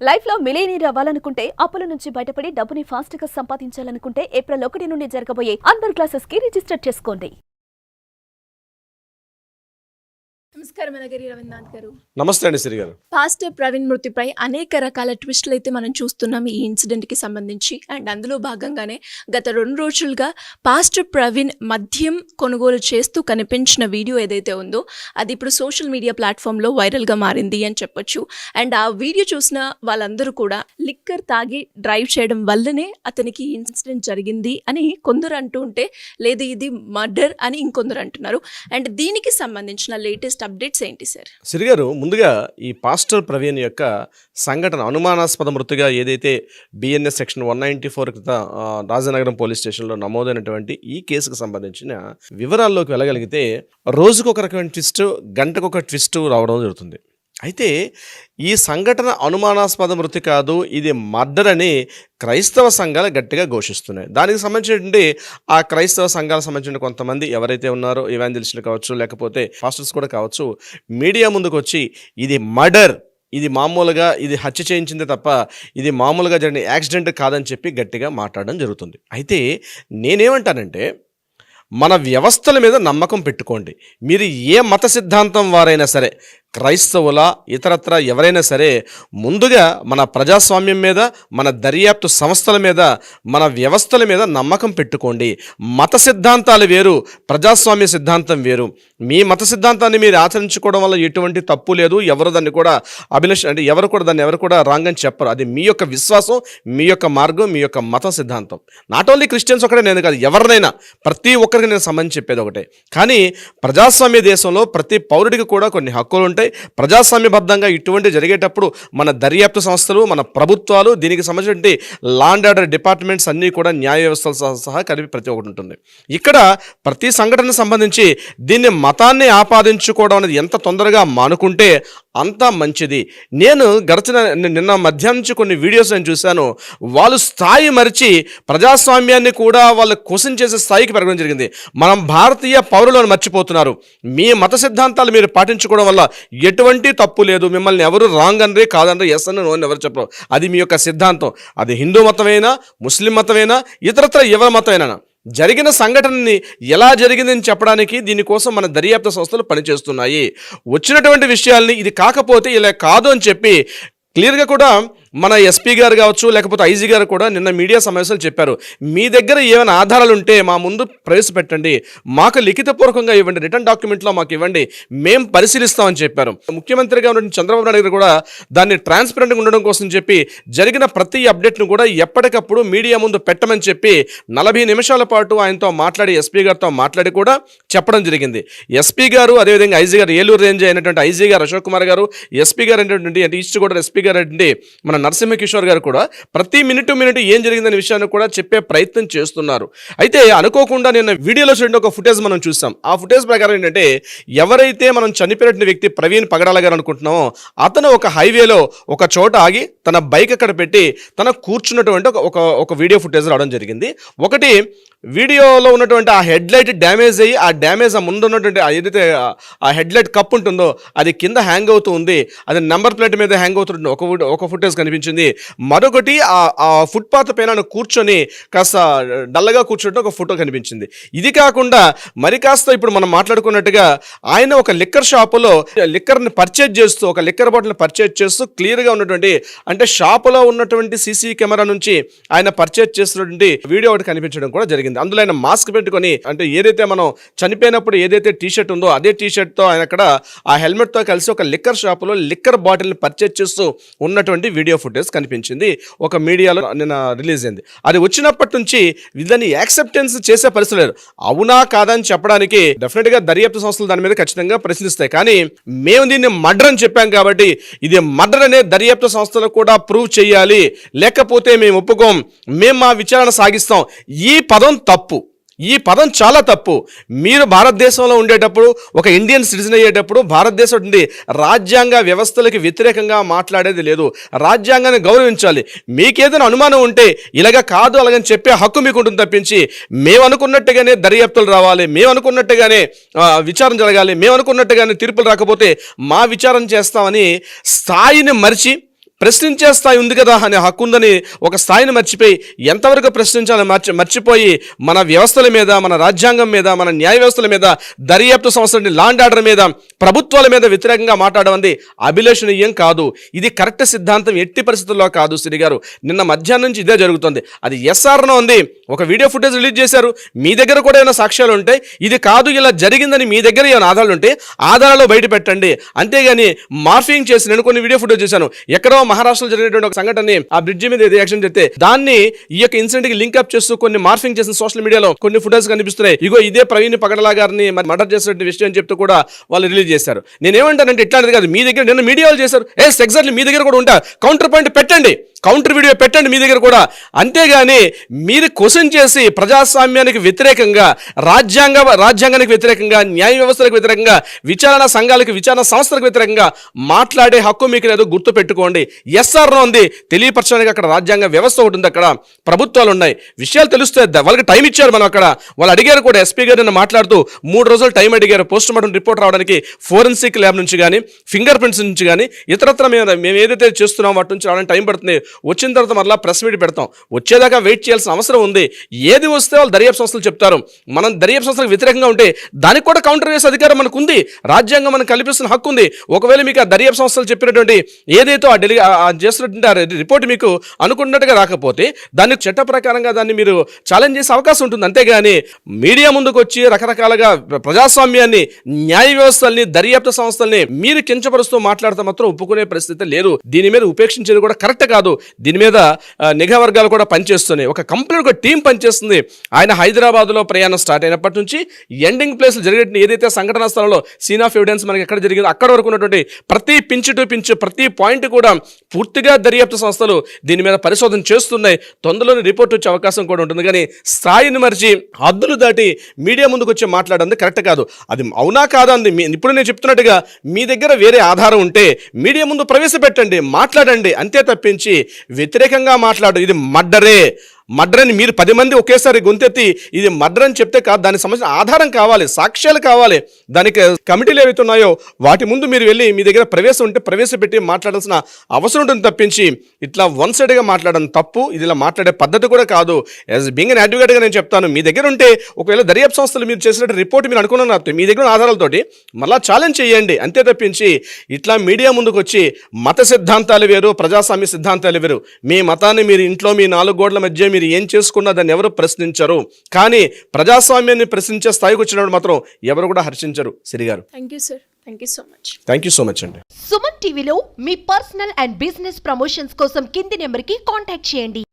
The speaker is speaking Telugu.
లైఫ్ లో మిలియనీర్ అవ్వాలనుకుంటే అప్పుల నుంచి బయటపడి డబ్బుని ఫాస్ట్ గా సంపాదించాలనుకుంటే ఏప్రిల్ 1 నుండి జరగబోయే అన్వర్ క్లాసెస్ కి రిజిస్టర్ చేసుకోండి. నమస్కారం అనగరి రవీంద్రనాథ్ గారు. నమస్తే అండి శ్రీ గారు. పాస్టర్ ప్రవీణ్ మృతిపై అనేక రకాల ట్విస్టులు అయితే మనం చూస్తున్నాం ఈ ఇన్సిడెంట్ కి సంబంధించి. అండ్ అందులో భాగంగానే గత 2 రోజులుగా పాస్టర్ ప్రవీణ్ మద్యం కొనుగోలు చేస్తూ కనిపించిన వీడియో ఏదైతే ఉందో అది ఇప్పుడు సోషల్ మీడియా ప్లాట్ఫామ్ లో వైరల్ గా మారింది అని చెప్పొచ్చు. అండ్ ఆ వీడియో చూసిన వాళ్ళందరూ కూడా లిక్కర్ తాగి డ్రైవ్ చేయడం వల్లనే అతనికి ఇన్సిడెంట్ జరిగింది అని కొందరు అంటూ ఉంటే, లేదు ఇది మర్డర్ అని ఇంకొందరు అంటున్నారు. అండ్ దీనికి సంబంధించిన లేటెస్ట్ అప్డేట్స్ ఏంటి సార్? శ్రీ గారు, ముందుగా ఈ పాస్టర్ ప్రవీణ్ యొక్క సంఘటన అనుమానాస్పద మృతిగా ఏదైతే బిఎన్ఎస్ సెక్షన్ 194 క్రిత రాజనగరం పోలీస్ స్టేషన్లో నమోదైనటువంటి ఈ కేసుకు సంబంధించిన వివరాల్లోకి వెళ్ళగలిగితే రోజుకొక రకమైన ట్విస్ట్, గంటకొక ట్విస్ట్ రావడం జరుగుతుంది. అయితే ఈ సంఘటన అనుమానాస్పద మృతి కాదు, ఇది మర్డర్ అని క్రైస్తవ సంఘాలు గట్టిగా ఘోషిస్తున్నాయి. దానికి సంబంధించినటువంటి ఆ క్రైస్తవ సంఘాలకు సంబంధించిన కొంతమంది ఎవరైతే ఉన్నారో ఎవాంజలిస్టులు కావచ్చు, లేకపోతే పాస్టర్స్ కూడా కావచ్చు, మీడియా ముందుకు వచ్చి ఇది మర్డర్, ఇది మామూలుగా ఇది హత్య చేయించిందే తప్ప ఇది మామూలుగా జరిగిన యాక్సిడెంట్ కాదని చెప్పి గట్టిగా మాట్లాడడం జరుగుతుంది. అయితే నేనేమంటానంటే, మన వ్యవస్థల మీద నమ్మకం పెట్టుకోండి. మీరు ఏ మత సిద్ధాంతం వారైనా సరే, క్రైస్తవుల ఇతరత్ర ఎవరైనా సరే, ముందుగా మన ప్రజాస్వామ్యం మీద, మన దర్యాప్తు సంస్థల మీద, మన వ్యవస్థల మీద నమ్మకం పెట్టుకోండి. మత సిద్ధాంతాలు వేరు, ప్రజాస్వామ్య సిద్ధాంతం వేరు. మీ మత సిద్ధాంతాన్ని మీరు ఆచరించుకోవడం వల్ల ఎటువంటి తప్పు లేదు. ఎవరు దాన్ని కూడా అంటే ఎవరు కూడా రాంగ్ అని చెప్పరు. అది మీ యొక్క విశ్వాసం, మీ యొక్క మార్గం, మీ యొక్క మత సిద్ధాంతం. నాట్ ఓన్లీ క్రిస్టియన్స్ ఒకటే నేను కాదు, ఎవరినైనా ప్రతి ఒక్కరికి నేను సంబంధించి చెప్పేది ఒకటే. కానీ ప్రజాస్వామ్య దేశంలో ప్రతి పౌరుడికి కూడా కొన్ని హక్కులు ఉంటాయి. ప్రజాస్వామ్యబద్ధంగా ఇటువంటి జరిగేటప్పుడు మన దర్యాప్తు సంస్థలు, మన ప్రభుత్వాలు, దీనికి సంబంధించిన లా అండ్ ఆర్డర్ డిపార్ట్మెంట్స్ అన్నీ కూడా న్యాయ వ్యవస్థలు సహా కలిపి ప్రతి ఒక్కటి ఉంటుంది. ఇక్కడ ప్రతి సంఘటనకు సంబంధించి దీన్ని మతాన్ని ఆపాదించుకోవడం అనేది ఎంత తొందరగా మానుకుంటే అంత మంచిది. నేను నిన్న మధ్యాహ్నం నుంచి కొన్ని వీడియోస్ నేను చూశాను. వాళ్ళు స్థాయి మరిచి ప్రజాస్వామ్యాన్ని కూడా వాళ్ళు క్వశ్చన్ చేసే స్థాయికి పెరగడం జరిగింది. మనం భారతీయ పౌరులను మర్చిపోతున్నారు. మీ మత సిద్ధాంతాలు మీరు పాటించుకోవడం వల్ల ఎటువంటి తప్పు లేదు. మిమ్మల్ని ఎవరు రాంగ్ అనరే, కాదనరే, ఎస్ అని నో అని ఎవరు చెప్పరు. అది మీ యొక్క సిద్ధాంతం. అది హిందూ మతమైనా, ముస్లిం మతమైనా, ఇతరత్ర ఎవరి మతమైనా జరిగిన సంఘటనని ఎలా జరిగిందని చెప్పడానికి దీనికోసం మన దర్యాప్తు సంస్థలు పనిచేస్తున్నాయి. వచ్చినటువంటి విషయాల్ని ఇది కాకపోతే ఇలా కాదు అని చెప్పి క్లియర్గా కూడా మన ఎస్పీ గారు కావచ్చు, లేకపోతే ఐజీ గారు కూడా నిన్న మీడియా సమావేశాలు చెప్పారు. మీ దగ్గర ఏమైనా ఆధారాలు ఉంటే మా ముందు ప్రవేశపెట్టండి, మాకు లిఖితపూర్వకంగా ఇవ్వండి, రిటర్న్ డాక్యుమెంట్లో మాకు ఇవ్వండి, మేము పరిశీలిస్తామని చెప్పారు. ముఖ్యమంత్రిగా ఉన్న చంద్రబాబు నాయుడు గారు కూడా దాన్ని ట్రాన్స్పరెంట్గా ఉండడం కోసం చెప్పి జరిగిన ప్రతి అప్డేట్ను కూడా ఎప్పటికప్పుడు మీడియా ముందు పెట్టమని చెప్పి 40 నిమిషాల పాటు ఆయనతో మాట్లాడి, ఎస్పీ గారితో మాట్లాడి కూడా చెప్పడం జరిగింది. ఎస్పీ గారు, అదేవిధంగా ఐజీ గారు, ఏలూరు రేంజ్ అయినటువంటి ఐజీ గారు అశోక్ కుమార్ గారు, ఎస్పీ గారు అయినటువంటి అంటే ఈస్ట్ గోదావరి ఎస్పీ గారు అంటే మన నరసింహకిషోర్ గారు కూడా ప్రతి మినిట్ ఏం జరిగిందనే విషయాన్ని కూడా చెప్పే ప్రయత్నం చేస్తున్నారు. అయితే అనుకోకుండా నిన్న వీడియోలో చూడండి ఒక ఫుటేజ్ మనం చూసాం. ఆ ఫుటేజ్ ప్రకారం ఏంటంటే, ఎవరైతే మనం చనిపోయిన వ్యక్తి ప్రవీణ్ పగడాల గారు అనుకుంటున్నామో అతను ఒక హైవేలో ఒక చోట ఆగి తన బైక్ అక్కడ పెట్టి తన కూర్చున్నటువంటి ఒక వీడియో ఫుటేజ్ రావడం జరిగింది. ఒకటి వీడియోలో ఉన్నటువంటి ఆ హెడ్లైట్ డ్యామేజ్ అయ్యి, ఆ డ్యామేజ్ ఆ ముందు ఉన్నటువంటి ఏదైతే ఆ హెడ్లైట్ కప్ ఉంటుందో అది కింద హ్యాంగ్ అవుతూ ఉంది. అది నెంబర్ ప్లేట్ మీద హ్యాంగ్ అవుతుంటుంది ఒక ఫుటేజ్ కనిపించింది. మరొకటి ఆ ఫుట్పాత్ పైన కూర్చొని కాస్త డల్గా కూర్చుంటే ఒక ఫోటో కనిపించింది. ఇది కాకుండా మరి కాస్త ఇప్పుడు మనం మాట్లాడుకున్నట్టుగా ఆయన ఒక లిక్కర్ షాపులో లిక్కర్ని పర్చేజ్ చేస్తూ, ఒక లిక్కర్ బాటిల్ని పర్చేజ్ చేస్తూ క్లియర్గా ఉన్నటువంటి, అంటే షాపులో ఉన్నటువంటి సీసీ కెమెరా నుంచి ఆయన పర్చేజ్ చేస్తున్నటువంటి వీడియో ఒకటి కనిపించడం కూడా జరిగింది. అందులో ఆయన మాస్క్ పెట్టుకొని, అంటే ఏదైతే మనం చనిపోయినప్పుడు ఏదైతే టీషర్ట్ ఉందో అదే టీషర్ట్తో ఆయన అక్కడ ఆ హెల్మెట్తో కలిసి ఒక లిక్కర్ షాపులో లిక్కర్ బాటిల్ని పర్చేజ్ చేస్తూ ఉన్నటువంటి వీడియో ఫుటేజ్ కనిపించింది. ఒక మీడియాలో నిన్న రిలీజ్ అయింది. అది వచ్చినప్పటి నుంచి దాన్ని యాక్సెప్టెన్స్ చేసే పరిస్థితి లేదు. అవునా కాదని చెప్పడానికి డెఫినెట్గా దర్యాప్తు సంస్థలు దాని మీద ఖచ్చితంగా ప్రశ్నిస్తాయి. కానీ మేము దీన్ని మర్డర్ అని చెప్పాం కాబట్టి ఇది మర్డర్ అనే దర్యాప్తు సంస్థలు కూడా ప్రూవ్ చేయాలి, లేకపోతే మేము ఒప్పుకోం, మేము మా విచారణ సాగిస్తాం. ఈ పదం తప్పు. ఈ పదం చాలా తప్పు. మీరు భారతదేశంలో ఉండేటప్పుడు, ఒక ఇండియన్ సిటిజన్ అయ్యేటప్పుడు భారతదేశం నుండి రాజ్యాంగ వ్యవస్థలకి వ్యతిరేకంగా మాట్లాడేది లేదు. రాజ్యాంగాన్ని గౌరవించాలి. మీకేదైనా అనుమానం ఉంటే ఇలాగ కాదు అలాగని చెప్పే హక్కు మీకు ఉంటుంది తప్పించి, మేము అనుకున్నట్టుగానే దర్యాప్తులు రావాలి, మేము అనుకున్నట్టుగానే విచారణ జరగాలి, మేము అనుకున్నట్టుగానే తీర్పులు రాకపోతే మా విచారణ చేస్తామని స్థాయిని మరిచి ప్రశ్నించే స్థాయి ఉంది కదా అనే హక్కు ఉందని ఒక స్థాయిని మర్చిపోయి ఎంతవరకు ప్రశ్నించాలని మర్చిపోయి మన వ్యవస్థల మీద, మన రాజ్యాంగం మీద, మన న్యాయ వ్యవస్థల మీద, దర్యాప్తు సంస్థల లా అండ్ ఆర్డర్ మీద, ప్రభుత్వాల మీద వ్యతిరేకంగా మాట్లాడడం అనేది అభిలషణీయం కాదు. ఇది కరెక్ట్ సిద్ధాంతం ఎట్టి పరిస్థితుల్లో కాదు. శ్రీ గారు, నిన్న మధ్యాహ్నం నుంచి ఇదే జరుగుతుంది. అది ఎస్ఆర్నో ఉంది, ఒక వీడియో ఫుటేజ్ రిలీజ్ చేశారు. మీ దగ్గర కూడా ఏమైనా సాక్ష్యాలు ఉంటాయి, ఇది కాదు ఇలా జరిగిందని మీ దగ్గర ఏమైనా ఆధారాలు ఉంటే ఆధారాలు బయట పెట్టండి. అంతేగాని మార్ఫింగ్ చేసి, నేను కొన్ని వీడియో ఫుటేజ్ చేశాను, ఎక్కడో మహారాష్ట్రలో జరిగినటువంటి ఒక సంఘటన, ఆ బ్రిడ్జి మీద రియాక్షన్ చేస్తే దాన్ని ఈ యొక్క ఇన్సిడెంట్ కి లింక్ అప్ చేస్తూ కొన్ని మార్ఫింగ్ చేసిన సోషల్ మీడియాలో కొన్ని ఫుటేజ్ కనిపిస్తున్నాయి. ఇగో ఇదే ప్రవీణ్ పగడలా గారిని మర్డర్ చేసిన విషయం అని చెప్తూ కూడా వాళ్ళు రిలీజ్ చేశారు. నేనేమంటానంటే ఇట్లాంటిది కాదు, మీ దగ్గర నిన్న మీడియా వాళ్ళు చేశారు, ఎగ్జాక్ట్లీ మీ దగ్గర కూడా ఉంటా, కౌంటర్ పాయింట్ పెట్టండి, కౌంటర్ వీడియో పెట్టండి మీ దగ్గర కూడా. అంతేగాని మీరు క్వశ్చన్ చేసి ప్రజాస్వామ్యానికి వ్యతిరేకంగా, రాజ్యాంగానికి వ్యతిరేకంగా, న్యాయ వ్యవస్థలకు వ్యతిరేకంగా, విచారణ సంఘాలకు, విచారణ సంస్థలకు వ్యతిరేకంగా మాట్లాడే హక్కు మీకు లేదు. గుర్తు పెట్టుకోండి. ఎస్ఆర్నో ఉంది, తెలియపరచడానికి అక్కడ రాజ్యాంగ వ్యవస్థ ఒకటి ఉంది, అక్కడ ప్రభుత్వాలు ఉన్నాయి, విషయాలు తెలుస్తాయి. వాళ్ళకి టైం ఇచ్చారు. మనం అక్కడ వాళ్ళు అడిగారు కూడా, ఎస్పీ గారు నిన్న మాట్లాడుతూ 3 రోజులు టైం అడిగారు పోస్ట్ మార్టం రిపోర్ట్ రావడానికి, ఫోరెన్సిక్ ల్యాబ్ నుంచి కానీ, ఫింగర్ ప్రింట్స్ నుంచి కానీ, ఇతరత్ర మేము ఏదైతే చేస్తున్నాం వాటి నుంచి రావడానికి టైం పడుతుంది. వచ్చిన తర్వాత మరలా ప్రెస్ మీట్ పెడతాం. వచ్చేదాకా వెయిట్ చేయాల్సిన అవసరం ఉంది. ఏది వస్తే వాళ్ళు దర్యాప్తు సంస్థలు చెప్తారు. మనం దర్యాప్తు సంస్థలకు వ్యతిరేకంగా ఉంటే దానికి కూడా కౌంటర్ వేసే అధికారం మనకు ఉంది. రాజ్యాంగం మనకు కల్పిస్తున్న హక్కు ఉంది. ఒకవేళ మీకు ఆ దర్యాప్తు సంస్థలు చెప్పినటువంటి ఏదైతే చేస్తున్నటువంటి రిపోర్ట్ మీకు అనుకున్నట్టుగా రాకపోతే దాన్ని చట్ట ప్రకారంగా దాన్ని మీరు ఛాలెంజ్ చేసే అవకాశం ఉంటుంది. అంతేగాని మీడియా ముందుకు వచ్చి రకరకాలుగా ప్రజాస్వామ్యాన్ని, న్యాయ వ్యవస్థల్ని, దర్యాప్తు సంస్థల్ని మీరు కించపరుస్తూ మాట్లాడితే మాత్రం ఒప్పుకునే పరిస్థితి లేదు. దీని మీద ఉపేక్షించేది కూడా కరెక్ట్ కాదు. దీని మీద నిఘా వర్గాలు కూడా పనిచేస్తున్నాయి. ఒక కంప్లీట్ ఒక టీం పనిచేస్తుంది. ఆయన హైదరాబాద్లో ప్రయాణం స్టార్ట్ అయినప్పటి నుంచి ఎండింగ్ ప్లేస్ జరిగిన ఏదైతే సంఘటనా స్థలంలో సీన్ ఆఫ్ ఎవిడెన్స్ మనకి ఎక్కడ జరిగిందో అక్కడ వరకు ఉన్నటువంటి ప్రతి పించ్ టు పించ్, ప్రతి పాయింట్ కూడా పూర్తిగా దర్యాప్తు సంస్థలు దీని మీద పరిశోధన చేస్తున్నాయి. తొందరలోనే రిపోర్ట్ వచ్చే అవకాశం కూడా ఉంటుంది. కానీ స్థాయిని మరిచి హద్దులు దాటి మీడియా ముందుకు వచ్చి మాట్లాడడం కరెక్ట్ కాదు. అది అవునా కాదా అంది ఇప్పుడు నేను చెప్తున్నట్టుగా మీ దగ్గర వేరే ఆధారం ఉంటే మీడియా ముందు ప్రవేశపెట్టండి, మాట్లాడండి. అంతే తప్పించి వ్యతిరేకంగా మాట్లాడు. ఇది మర్డర్ అని మీరు 10 మంది ఒకేసారి గొంతెత్తి ఇది మర్డర్ అని చెప్తే కాదు. దానికి సంబంధించిన ఆధారం కావాలి, సాక్ష్యాలు కావాలి. దానికి కమిటీలు ఏవైతే ఉన్నాయో వాటి ముందు మీరు వెళ్ళి మీ దగ్గర ప్రవేశం ఉంటే ప్రవేశపెట్టి మాట్లాడాల్సిన అవసరం ఉంటుంది తప్పించి ఇట్లా వన్ సైడ్గా మాట్లాడడం తప్పు. ఇది ఇలా మాట్లాడే పద్ధతి కూడా కాదు. యాజ్ బీయింగ్ అన్ అడ్వకేట్గా నేను చెప్తాను, మీ దగ్గర ఉంటే ఒకవేళ దర్యాప్తు సంస్థలు మీరు చేసినట్టు రిపోర్ట్ మీరు అనుకున్న మీ దగ్గర ఆధారాలతోటి మళ్ళీ ఛాలెంజ్ చేయండి. అంతే తప్పించి ఇట్లా మీడియా ముందుకు వచ్చి మత సిద్ధాంతాలు వేరు, ప్రజాస్వామ్య సిద్ధాంతాలు వేరు. మీ మతాన్ని మీరు ఇంట్లో మీ 4 గోడల మధ్య మీరు ఏం చేసుకున్నా దాన్ని ఎవరు ప్రశ్నించరు. కానీ ప్రజాస్వామ్యాన్ని ప్రశ్నించే స్థాయికి వచ్చినప్పుడు మాత్రం ఎవరు కూడా హర్షించరు. సిరిగారు, thank you sir. Thank you so much. Thank you so much అండి. సుమన్ టీవీలో మీ పర్సనల్ అండ్ బిజినెస్ ప్రమోషన్స్ కోసం కింది నెంబర్కి కాంటాక్ట్ చేయండి.